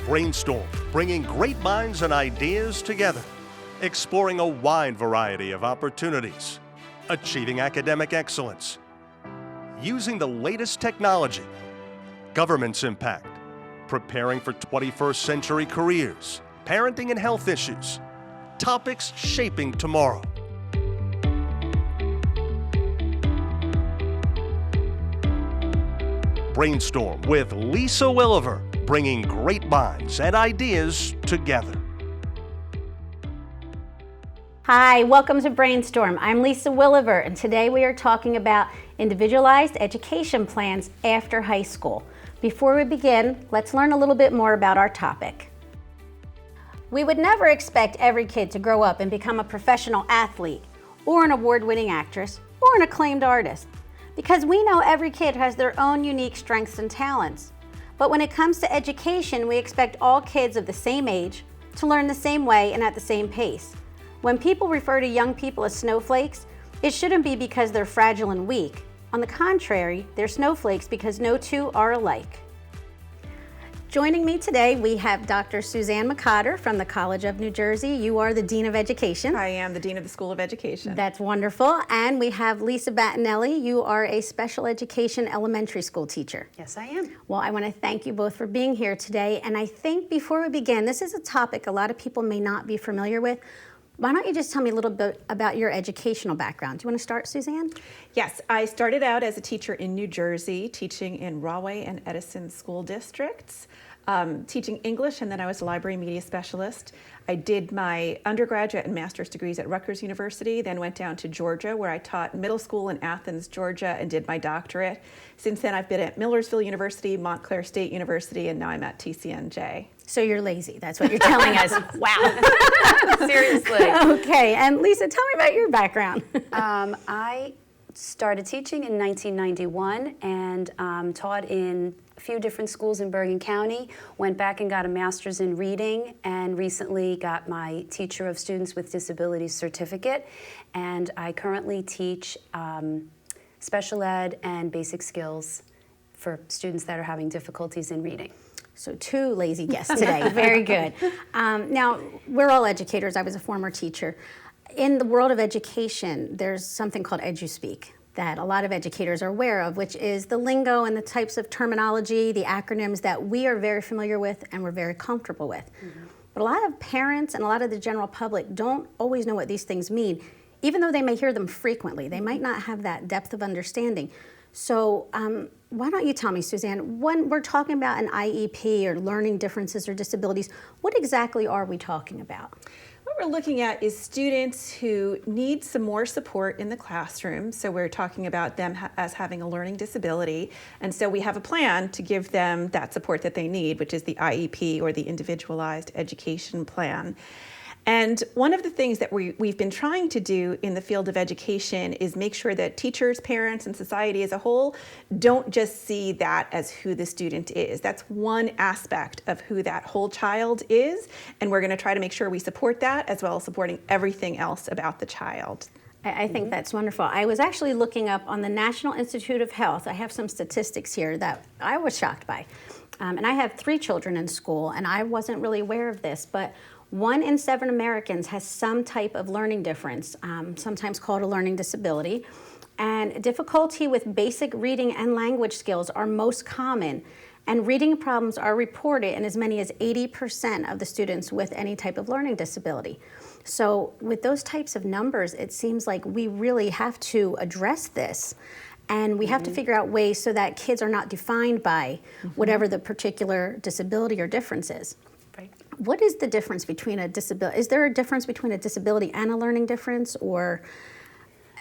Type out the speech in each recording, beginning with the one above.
Brainstorm, bringing great minds and ideas together, exploring a wide variety of opportunities, achieving academic excellence, using the latest technology, government's impact, preparing for 21st century careers, parenting and health issues, topics shaping tomorrow. Brainstorm with Lisa Willever, bringing great minds and ideas together. Hi, welcome to Brainstorm. I'm Lisa Willever, and today we are talking about individualized education plans after high school. Before we begin, let's learn a little bit more about our topic. We would never expect every kid to grow up and become a professional athlete, or an award-winning actress, or an acclaimed artist, because we know every kid has their own unique strengths and talents. But when it comes to education, we expect all kids of the same age to learn the same way and at the same pace. When people refer to young people as snowflakes, it shouldn't be because they're fragile and weak. On the contrary, they're snowflakes because no two are alike. Joining me today, we have Dr. Suzanne McCotter from the College of New Jersey. You are the Dean of Education. I am the Dean of the School of Education. That's wonderful. And we have Lisa Battinelli. You are a special education elementary school teacher. Yes, I am. Well, I want to thank you both for being here today. And I think before we begin, this is a topic a lot of people may not be familiar with. Why don't you just tell me a little bit about your educational background? Do you want to start, Suzanne? Yes, I started out as a teacher in New Jersey, teaching in Rahway and Edison school districts, teaching English, and then I was a library media specialist. I did my undergraduate and master's degrees at Rutgers University, then went down to Georgia, where I taught middle school in Athens, Georgia, and did my doctorate. Since then, I've been at Millersville University, Montclair State University, and now I'm at TCNJ. So you're lazy, that's what you're telling us. Wow. Seriously. Okay, and Lisa, tell me about your background. I started teaching in 1991 and taught in a few different schools in Bergen County, went back and got a master's in reading, and recently got my Teacher of Students with Disabilities certificate. And I currently teach special ed and basic skills for students that are having difficulties in reading. So two lazy guests today, very good. Now, we're all educators. I was a former teacher. In the world of education, there's something called EduSpeak that a lot of educators are aware of, which is the lingo and the types of terminology, the acronyms that we are very familiar with and we're very comfortable with. Mm-hmm. But a lot of parents and a lot of the general public don't always know what these things mean, even though they may hear them frequently. They might not have that depth of understanding. So why don't you tell me, Suzanne, when we're talking about an IEP or learning differences or disabilities, what exactly are we talking about? What we're looking at is students who need some more support in the classroom. So we're talking about them as having a learning disability. And so we have a plan to give them that support that they need, which is the IEP, or the Individualized Education Plan. And one of the things that we've been trying to do in the field of education is make sure that teachers, parents, and society as a whole don't just see that as who the student is. That's one aspect of who that whole child is, and we're going to try to make sure we support that as well as supporting everything else about the child. I think that's wonderful. I was actually looking up on the National Institute of Health. I have some statistics here that I was shocked by. And I have 3 children in school, and I wasn't really aware of this, but 1 in 7 Americans has some type of learning difference, sometimes called a learning disability. And difficulty with basic reading and language skills are most common. And reading problems are reported in as many as 80% of the students with any type of learning disability. So with those types of numbers, it seems like we really have to address this. And we have to figure out ways so that kids are not defined by whatever the particular disability or difference is. Right. What is the difference between a disability? Is there a difference between a disability and a learning difference, or?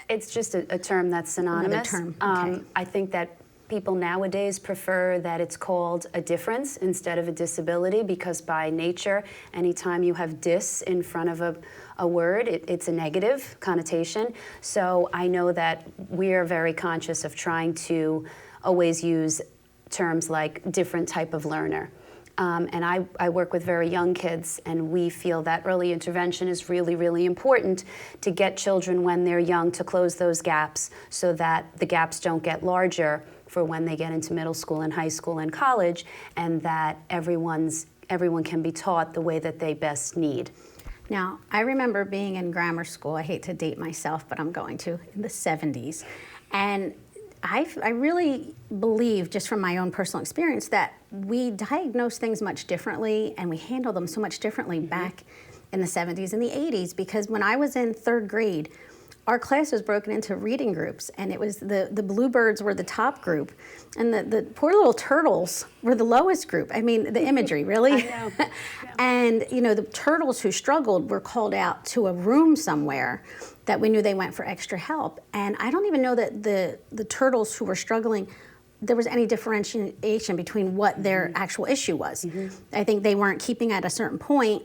It's just a term that's synonymous. Another term, okay. I think that people nowadays prefer that it's called a difference instead of a disability, because by nature, anytime you have dis in front of a word, it's a negative connotation. So I know that we're very conscious of trying to always use terms like different type of learner. And I work with very young kids, and we feel that early intervention is really, really important to get children when they're young to close those gaps so that the gaps don't get larger for when they get into middle school and high school and college, and that everyone's everyone can be taught the way that they best need. Now, I remember being in grammar school, I hate to date myself, but I'm going to, in the 70s. And I really believe, just from my own personal experience, that we diagnose things much differently and we handle them so much differently back in the 70s and the 80s. Because when I was in 3rd grade, our class was broken into reading groups, and it was the bluebirds were the top group, and the poor little turtles were the lowest group. I mean, the imagery, really. I know. Yeah. And, you know, the turtles who struggled were called out to a room somewhere that we knew they went for extra help. And I don't even know that the turtles who were struggling, there was any differentiation between what their actual issue was. I think they weren't keeping at a certain point,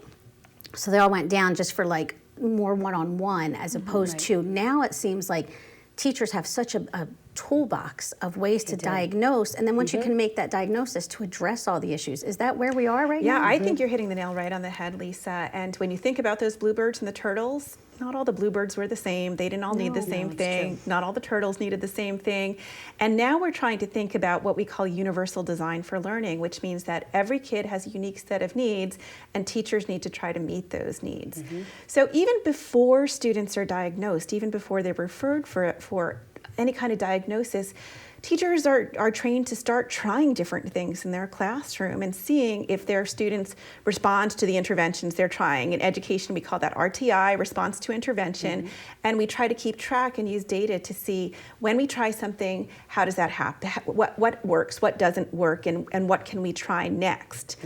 so they all went down just for like more one-on-one as opposed to now it seems like teachers have such a toolbox of ways to diagnose, and then once you can make that diagnosis to address all the issues. Is that where we are right now? Yeah, I think you're hitting the nail right on the head, Lisa. And when you think about those bluebirds and the turtles, not all the bluebirds were the same. They didn't all need the same thing. Not all the turtles needed the same thing. And now we're trying to think about what we call universal design for learning, which means that every kid has a unique set of needs, and teachers need to try to meet those needs. So even before students are diagnosed, even before they're referred for any kind of diagnosis, teachers are trained to start trying different things in their classroom and seeing if their students respond to the interventions they're trying. In education, we call that RTI, response to intervention, and we try to keep track and use data to see when we try something, how does that happen? What works, what doesn't work, and what can we try next?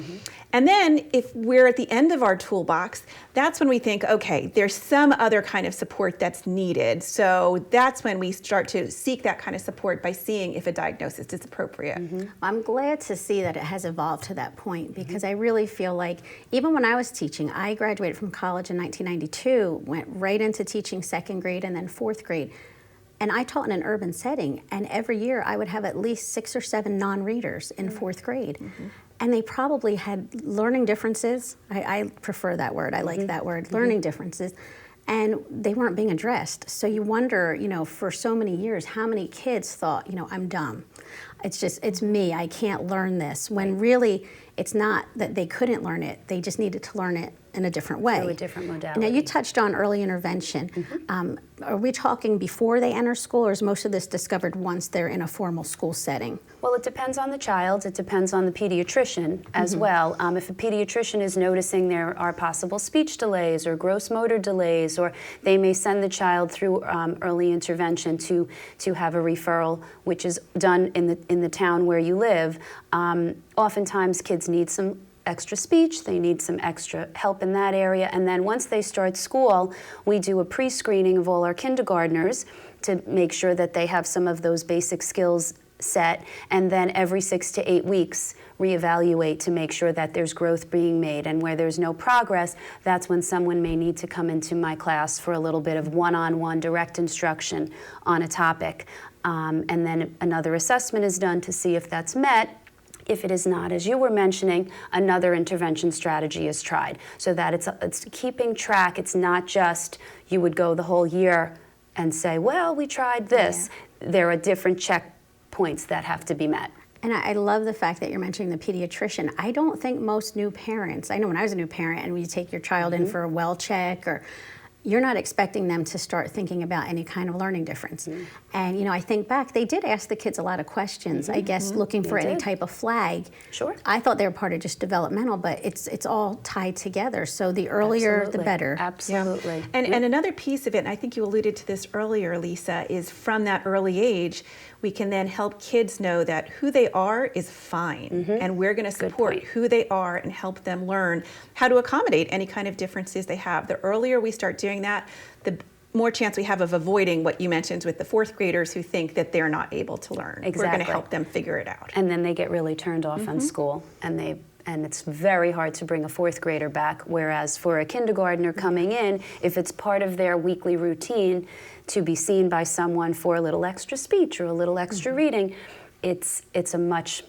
And then if we're at the end of our toolbox, that's when we think, okay, there's some other kind of support that's needed. So that's when we start to seek that kind of support by seeing if a diagnosis is appropriate. I'm glad to see that it has evolved to that point, because I really feel like even when I was teaching, I graduated from college in 1992, went right into teaching 2nd grade and then 4th grade. And I taught in an urban setting, and every year I would have at least 6 or 7 non-readers in 4th grade. And they probably had learning differences. I prefer that word, I like that word, learning differences. And they weren't being addressed. So you wonder, you know, for so many years, how many kids thought, you know, I'm dumb. It's me, I can't learn this. When really, it's not that they couldn't learn it, they just needed to learn it in a different way. Through a different modality. Now, you touched on early intervention. Are we talking before they enter school, or is most of this discovered once they're in a formal school setting? Well, it depends on the child. It depends on the pediatrician as well. If a pediatrician is noticing there are possible speech delays or gross motor delays, or they may send the child through early intervention to have a referral, which is done in the town where you live. Oftentimes, kids need some extra speech, they need some extra help in that area, and then once they start school, we do a pre-screening of all our kindergartners to make sure that they have some of those basic skills set, and then every 6 to 8 weeks reevaluate to make sure that there's growth being made, and where there's no progress, that's when someone may need to come into my class for a little bit of one-on-one direct instruction on a topic, and then another assessment is done to see if that's met. If it is not, as you were mentioning, another intervention strategy is tried, so that it's keeping track. It's not just you would go the whole year and say, well, we tried this. There are different checkpoints that have to be met. And I love the fact that you're mentioning the pediatrician. I don't think most new parents, I know when I was a new parent and we take your child in for a well check, or you're not expecting them to start thinking about any kind of learning difference. And you know, I think back, they did ask the kids a lot of questions, I guess, looking for any type of flag. Sure. I thought they were part of just developmental, but it's all tied together. So the earlier, the better. Absolutely. And another piece of it, and I think you alluded to this earlier, Lisa, is from that early age, we can then help kids know that who they are is fine, and we're going to support who they are and help them learn how to accommodate any kind of differences they have. The earlier we start doing that, the more chance we have of avoiding what you mentioned with the 4th graders who think that they're not able to learn. Exactly. We're going to help them figure it out. And then they get really turned off on school, and it's very hard to bring a 4th grader back, whereas for a kindergartner coming in, if it's part of their weekly routine to be seen by someone for a little extra speech or a little extra reading, it's a much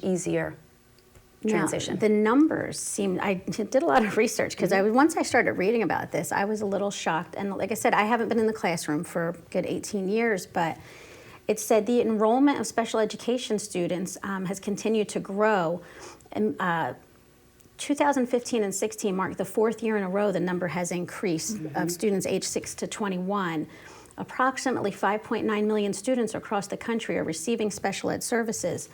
easier transition. Now, the numbers seem, I did a lot of research because once I started reading about this, I was a little shocked. And like I said, I haven't been in the classroom for a good 18 years, but it said the enrollment of special education students has continued to grow. And 2015 and 16 marked the 4th year in a row the number has increased of students aged 6 to 21. Approximately 5.9 million students across the country are receiving special ed services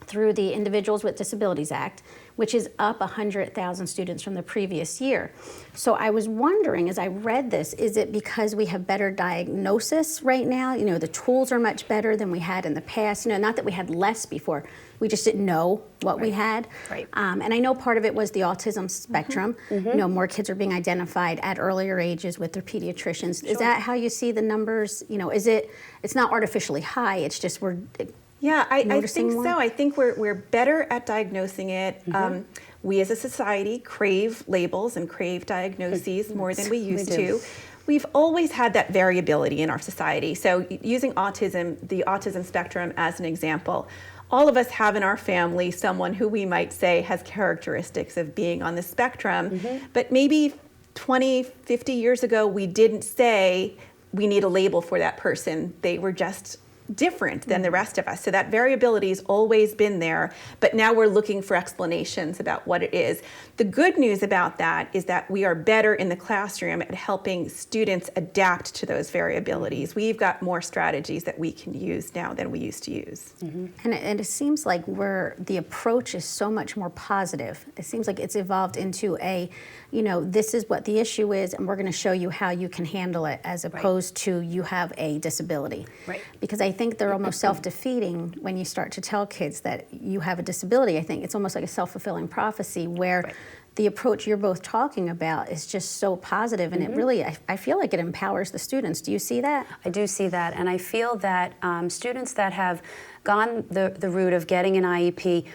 through the Individuals with Disabilities Act, which is up 100,000 students from the previous year. So I was wondering, as I read this, is it because we have better diagnosis right now? You know, the tools are much better than we had in the past. You know, not that we had less before, we just didn't know what we had. Right. And I know part of it was the autism spectrum. You know, more kids are being identified at earlier ages with their pediatricians. Is that how you see the numbers? You know, it's not artificially high, it's just Yeah, I think noticing more? so. I think we're better at diagnosing it. We as a society crave labels and crave diagnoses more than we used to. We've always had that variability in our society. So using autism, the autism spectrum as an example, all of us have in our family someone who we might say has characteristics of being on the spectrum, but maybe 20, 50 years ago, we didn't say we need a label for that person. They were just different than the rest of us. So that variability has always been there, but now we're looking for explanations about what it is. The good news about that is that we are better in the classroom at helping students adapt to those variabilities. We've got more strategies that we can use now than we used to use. And it seems like the approach is so much more positive. It seems like it's evolved into this is what the issue is, and we're going to show you how you can handle it, as opposed to you have a disability. Right. Because I think they're almost self-defeating when you start to tell kids that you have a disability. I think it's almost like a self-fulfilling prophecy where the approach you're both talking about is just so positive, and it really, I feel like it empowers the students. Do you see that? I do see that, and I feel that students that have gone the route of getting an IEP,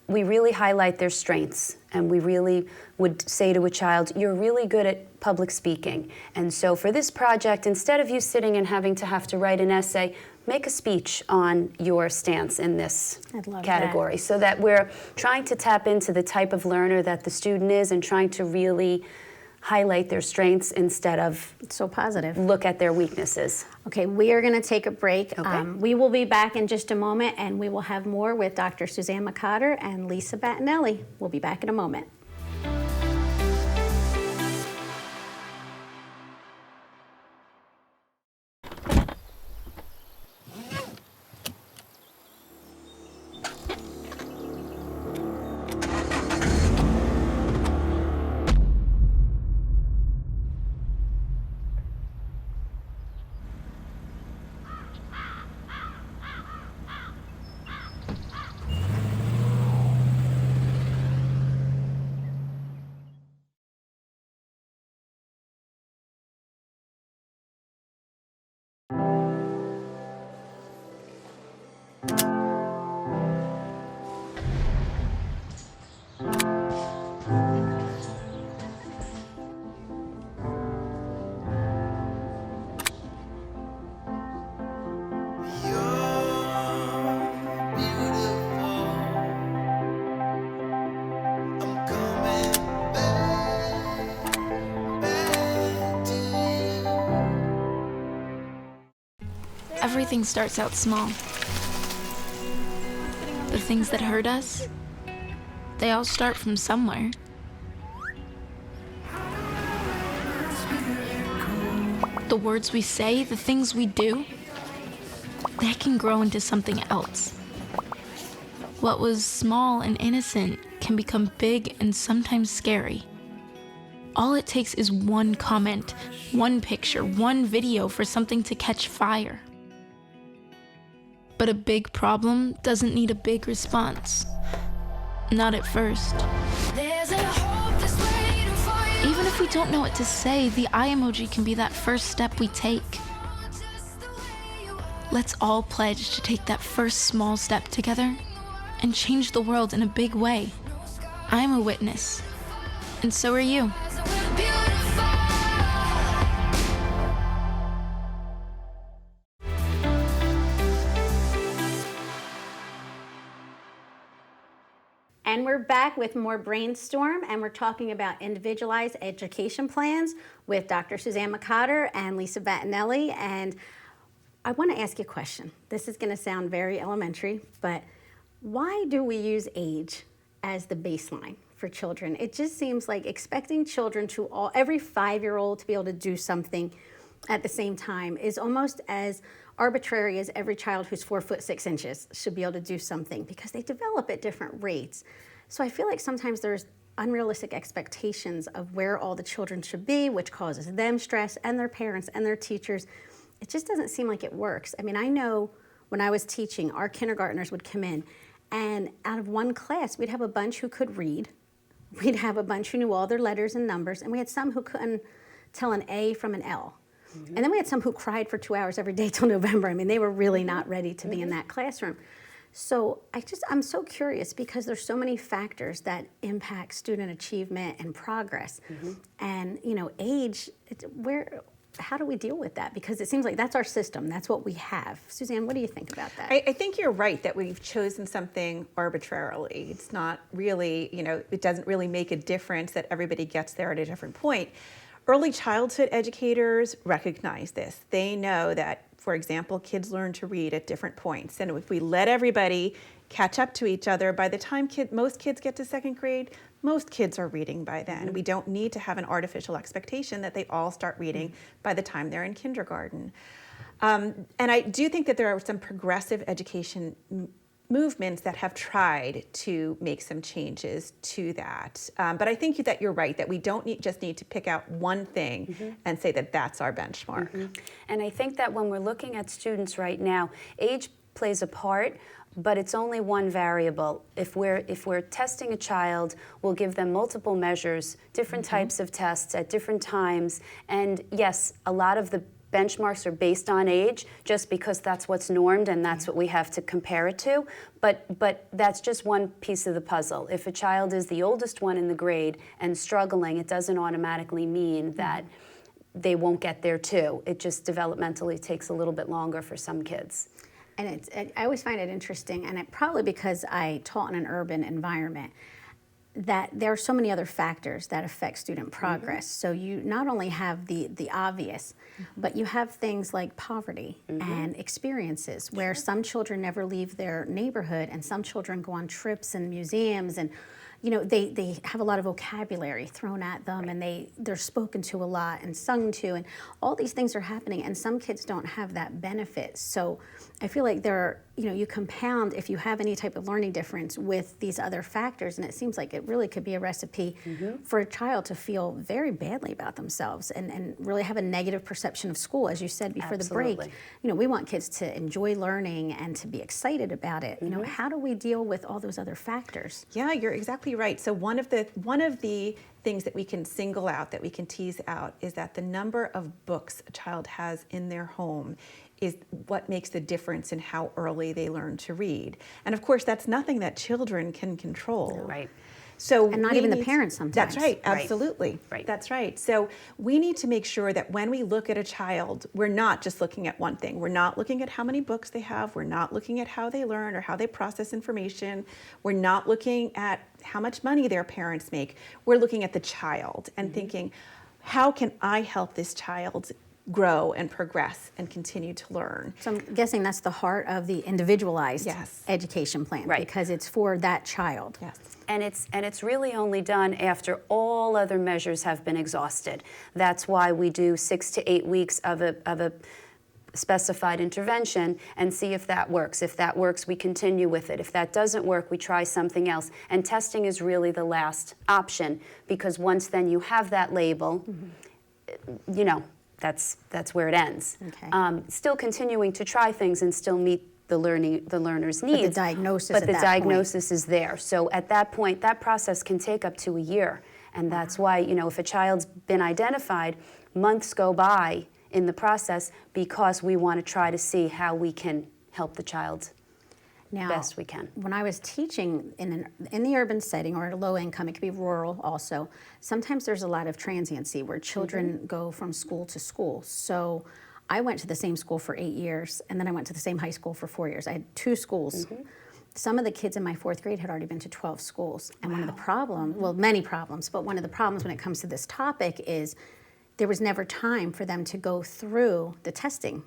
we really highlight their strengths, and we really would say to a child, you're really good at public speaking. And so for this project, instead of you sitting and having to have to write an essay, make a speech on your stance in this category, so that we're trying to tap into the type of learner that the student is and trying to really highlight their strengths instead of so positive. Look at their weaknesses. Okay, we are going to take a break. Okay. We will be back in just a moment, and we will have more with Dr. Suzanne McCotter and Lisa Battinelli. We'll be back in a moment. Everything starts out small. The things that hurt us, they all start from somewhere. The words we say, the things we do, they can grow into something else. What was small and innocent can become big and sometimes scary. All it takes is one comment, one picture, one video for something to catch fire. But a big problem doesn't need a big response. Not at first. Even if we don't know what to say, the eye emoji can be that first step we take. Let's all pledge to take that first small step together and change the world in a big way. I'm a witness, and so are you. And we're back with more Brainstorm, and we're talking about individualized education plans with Dr. Suzanne McCotter and Lisa Battinelli. And I want to ask you a question. This is going to sound very elementary, but why do we use age as the baseline for children. It just seems like expecting children every 5-year-old to be able to do something at the same time is almost as arbitrary as every child who's 4 foot 6 inches should be able to do something, because they develop at different rates. So I feel like sometimes there's unrealistic expectations of where all the children should be, which causes them stress and their parents and their teachers. It just doesn't seem like it works. I mean, I know when I was teaching, our kindergartners would come in, and out of one class, we'd have a bunch who could read, we'd have a bunch who knew all their letters and numbers, and we had some who couldn't tell an A from an L. And then we had some who cried for 2 hours every day till November. I mean, they were really not ready to be in that classroom. So I'm so curious, because there's so many factors that impact student achievement and progress. And, age, how do we deal with that? Because it seems like that's our system. That's what we have. Suzanne, what do you think about that? I think you're right that we've chosen something arbitrarily. It's not really, it doesn't really make a difference that everybody gets there at a different point. Early childhood educators recognize this. They know that, for example, kids learn to read at different points. And if we let everybody catch up to each other, by the time most kids get to 2nd grade, most kids are reading by then. We don't need to have an artificial expectation that they all start reading by the time they're in kindergarten. And I do think that there are some progressive education movements that have tried to make some changes to that. But I think that you're right, that we don't just need to pick out one thing and say that that's our benchmark. And I think that when we're looking at students right now, age plays a part, but it's only one variable. If we're testing a child, we'll give them multiple measures, different types of tests at different times. And yes, a lot of the benchmarks are based on age, just because that's what's normed and that's what we have to compare it to. But that's just one piece of the puzzle. If a child is the oldest one in the grade and struggling, it doesn't automatically mean that they won't get there too. It just developmentally takes a little bit longer for some kids. And I always find it interesting, and probably because I taught in an urban environment, that there are so many other factors that affect student progress. So you not only have the obvious, but you have things like poverty and experiences where some children never leave their neighborhood, and some children go on trips and museums, and they have a lot of vocabulary thrown at them, and they're spoken to a lot and sung to, and all these things are happening, and some kids don't have that benefit. So I feel like you compound if you have any type of learning difference with these other factors, and it seems like it really could be a recipe for a child to feel very badly about themselves and really have a negative perception of school. As you said before the break, we want kids to enjoy learning and to be excited about it. How do we deal with all those other factors? Yeah, you're exactly right. So one of the things that we can single out, that we can tease out, is that the number of books a child has in their home is what makes the difference in how early they learn to read. And of course, that's nothing that children can control. Right. So and not even the parents sometimes. That's right, absolutely. Right. That's right. So we need to make sure that when we look at a child, we're not just looking at one thing. We're not looking at how many books they have. We're not looking at how they learn or how they process information. We're not looking at how much money their parents make. We're looking at the child and thinking, how can I help this child grow and progress and continue to learn? So I'm guessing that's the heart of the individualized Yes. education plan, Right. because it's for that child. Yes. And it's really only done after all other measures have been exhausted. That's why we do 6 to 8 weeks of a specified intervention and see if that works. If that works, we continue with it. If that doesn't work, we try something else. And testing is really the last option, because once then you have that label, that's where it ends. Okay. Still continuing to try things and still meet the learner's needs. But the diagnosis But at the that diagnosis is there. So at that point, that process can take up to a year. And that's why, if a child's been identified, months go by in the process, because we want to try to see how we can help the child Now, best we can. When I was teaching in the urban setting or at a low income, it could be rural also, sometimes there's a lot of transiency where children go from school to school. So I went to the same school for 8 years, and then I went to the same high school for 4 years. I had 2 schools. Some of the kids in my 4th grade had already been to 12 schools. And one of the problems, well, many problems, but one of the problems when it comes to this topic is there was never time for them to go through the testing.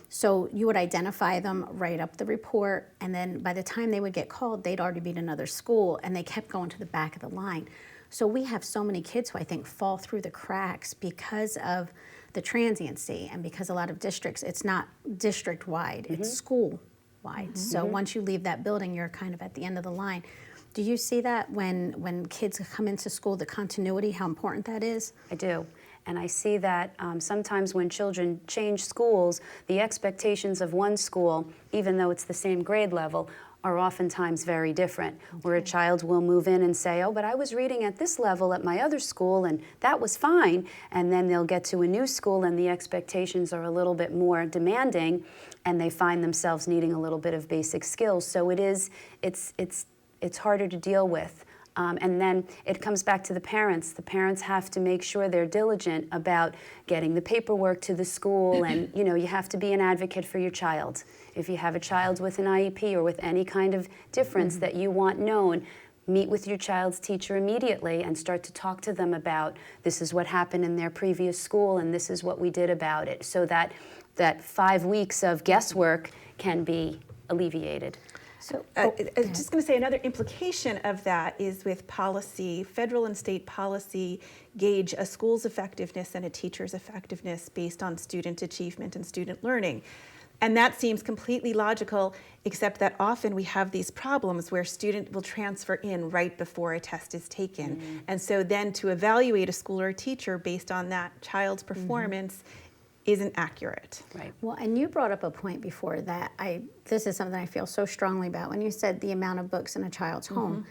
So you would identify them, write up the report, and then by the time they would get called, they'd already be in another school, and they kept going to the back of the line. So we have so many kids who I think fall through the cracks because of the transiency, and because a lot of districts, it's not district-wide, it's school-wide. So once you leave that building, you're kind of at the end of the line. Do you see that when kids come into school, the continuity, how important that is? I do. And I see that sometimes when children change schools, the expectations of one school, even though it's the same grade level, are oftentimes very different, where a child will move in and say, oh, but I was reading at this level at my other school and that was fine, and then they'll get to a new school and the expectations are a little bit more demanding and they find themselves needing a little bit of basic skills. So it's harder to deal with. And then it comes back to the parents. The parents have to make sure they're diligent about getting the paperwork to the school, and you have to be an advocate for your child. If you have a child with an IEP or with any kind of difference that you want known, meet with your child's teacher immediately and start to talk to them about this is what happened in their previous school and this is what we did about it, so that 5 weeks of guesswork can be alleviated. So just going to say another implication of that is with policy, federal and state policy gauge a school's effectiveness and a teacher's effectiveness based on student achievement and student learning. And that seems completely logical, except that often we have these problems where student will transfer in right before a test is taken. And so then to evaluate a school or a teacher based on that child's performance isn't accurate. Right. Well, and you brought up a point before that this is something I feel so strongly about when you said the amount of books in a child's home.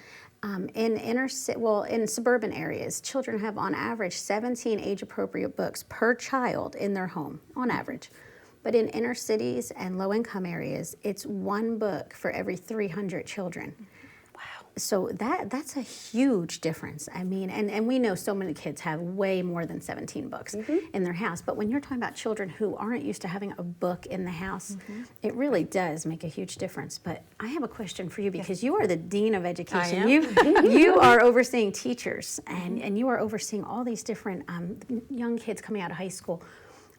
In suburban areas, children have on average 17 age-appropriate books per child in their home, on average. But in inner cities and low-income areas, it's 1 book for every 300 children. So that's a huge difference. I mean, and we know so many kids have way more than 17 books in their house. But when you're talking about children who aren't used to having a book in the house, it really does make a huge difference. But I have a question for you, because you are the Dean of Education. I am. You are overseeing teachers, and you are overseeing all these different young kids coming out of high school.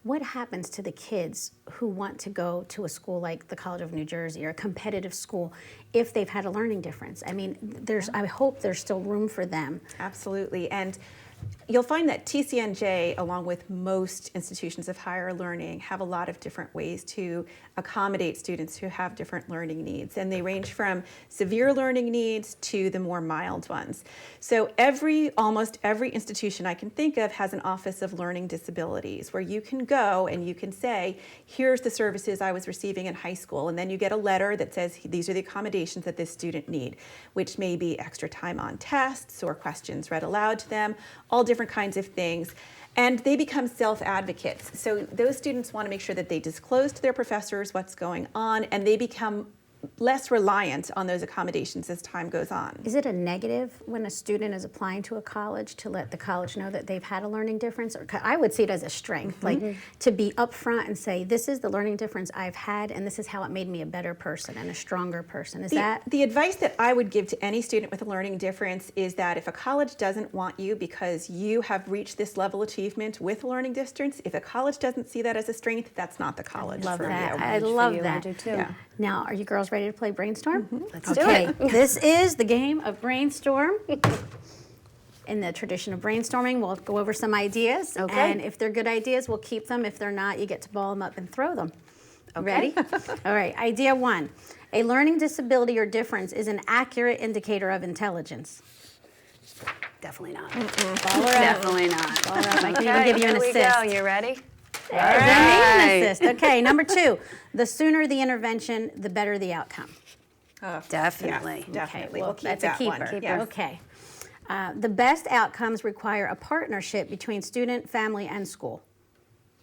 What happens to the kids who want to go to a school like the College of New Jersey or a competitive school if they've had a learning difference? I mean, I hope there's still room for them. Absolutely. And you'll find that TCNJ, along with most institutions of higher learning, have a lot of different ways to accommodate students who have different learning needs. And they range from severe learning needs to the more mild ones. So almost every institution I can think of has an Office of Learning Disabilities, where you can go and you can say, here's the services I was receiving in high school. And then you get a letter that says, these are the accommodations that this student need, which may be extra time on tests or questions read aloud to them, all different kinds of things. And they become self-advocates. So those students want to make sure that they disclose to their professors what's going on, and they become less reliant on those accommodations as time goes on. Is it a negative when a student is applying to a college to let the college know that they've had a learning difference? Or I would see it as a strength, like to be upfront and say, this is the learning difference I've had, and this is how it made me a better person and a stronger person. The advice that I would give to any student with a learning difference is that if a college doesn't want you because you have reached this level of achievement with a learning difference, if a college doesn't see that as a strength, that's not the college love for that. you. I love that. I do too. Yeah. Now, are you girls ready to play Brainstorm? Let's do it. This is the game of Brainstorm. In the tradition of brainstorming, we'll go over some ideas. Okay. And if they're good ideas, we'll keep them. If they're not, you get to ball them up and throw them. Okay. Ready? All right, idea 1. A learning disability or difference is an accurate indicator of intelligence. Definitely not. Ball her out. Definitely not. Ball her out. I can Okay, even give you an here we assist. go. You ready? All right. An assist. Okay, number 2. The sooner the intervention, the better the outcome. Definitely. Yes, definitely. well, We'll keep that's that a keeper. one. Yes. Okay. The best outcomes require a partnership between student, family, and school.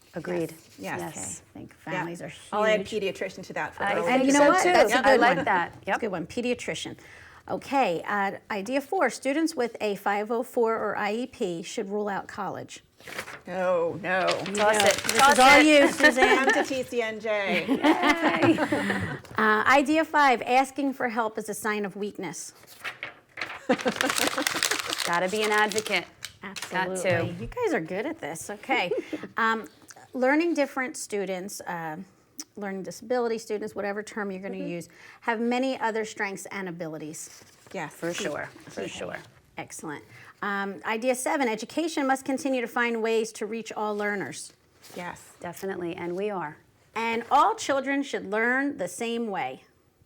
Yes. Agreed. Yes. Okay. I think families are huge. I'll add pediatrician to that for I early think And you know so what? too. That's a Yep, good I like one. that. That's Yep. a good one. Pediatrician. Okay. Idea 4. Students with a 504 or IEP should rule out college. No. Toss it. This Toss is all it. you, Suzanne. Come to TCNJ. Idea 5. Asking for help is a sign of weakness. Gotta be an advocate. Absolutely. Got to. You guys are good at this. Okay. Learning different students learning disability students, whatever term you're going to use, have many other strengths and abilities. Yes. For sure, for sure. Excellent. Idea 7, education must continue to find ways to reach all learners. Yes. Definitely, and we are. And all children should learn the same way.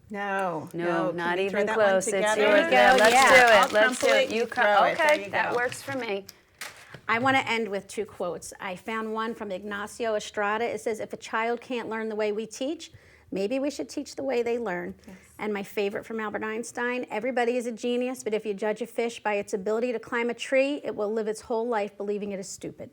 No, No, Can not we throw even that one close. It's together? yours. There you go, Yeah, let's yeah. do it. I'll Let's do crumple it. it, you cru- throw it. There Okay, you that go. works for me. I want to end with 2 quotes. I found one from Ignacio Estrada. It says, if a child can't learn the way we teach, maybe we should teach the way they learn. Yes. And my favorite from Albert Einstein, everybody is a genius, but if you judge a fish by its ability to climb a tree, it will live its whole life believing it is stupid.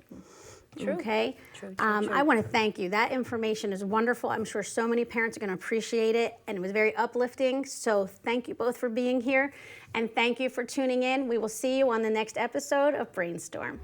True. Okay? True. I want to thank you. That information is wonderful. I'm sure so many parents are going to appreciate it, and it was very uplifting. So thank you both for being here, and thank you for tuning in. We will see you on the next episode of Brainstorm.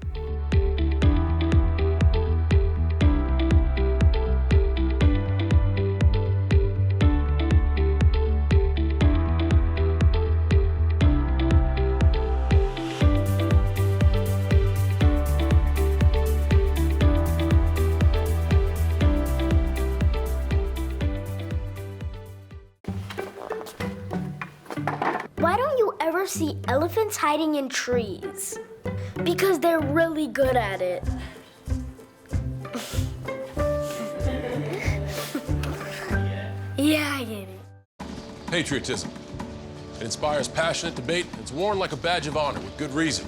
Why don't you ever see elephants hiding in trees? Because they're really good at it. Yeah, I get it. Patriotism. It inspires passionate debate. It's worn like a badge of honor with good reason,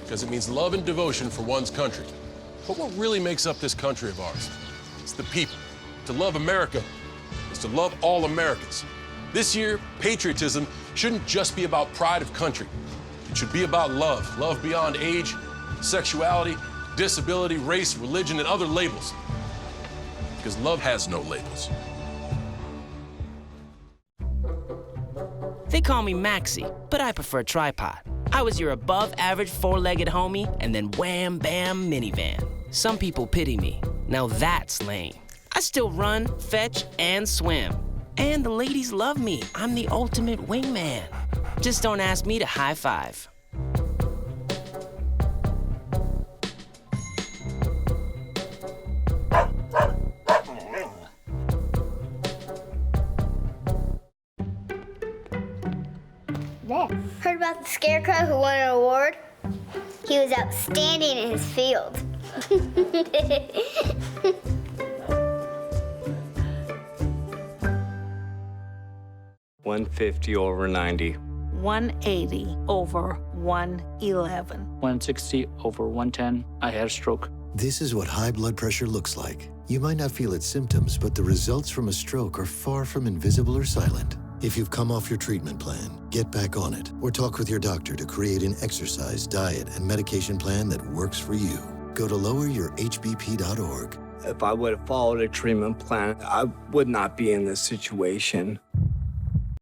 because it means love and devotion for one's country. But what really makes up this country of ours? It's the people. To love America is to love all Americans. This year, patriotism shouldn't just be about pride of country. It should be about love. Love beyond age, sexuality, disability, race, religion, and other labels. Because love has no labels. They call me Maxie, but I prefer tripod. I was your above-average four-legged homie, and then wham, bam, minivan. Some people pity me. Now that's lame. I still run, fetch, and swim. And the ladies love me. I'm the ultimate wingman. Just don't ask me to high five. There. Heard about the scarecrow who won an award? He was outstanding in his field. $150/90. 180/111. 160/110. I had a stroke. This is what high blood pressure looks like. You might not feel its symptoms, but the results from a stroke are far from invisible or silent. If you've come off your treatment plan, get back on it, or talk with your doctor to create an exercise, diet, and medication plan that works for you. Go to loweryourhbp.org. If I would have followed a treatment plan, I would not be in this situation.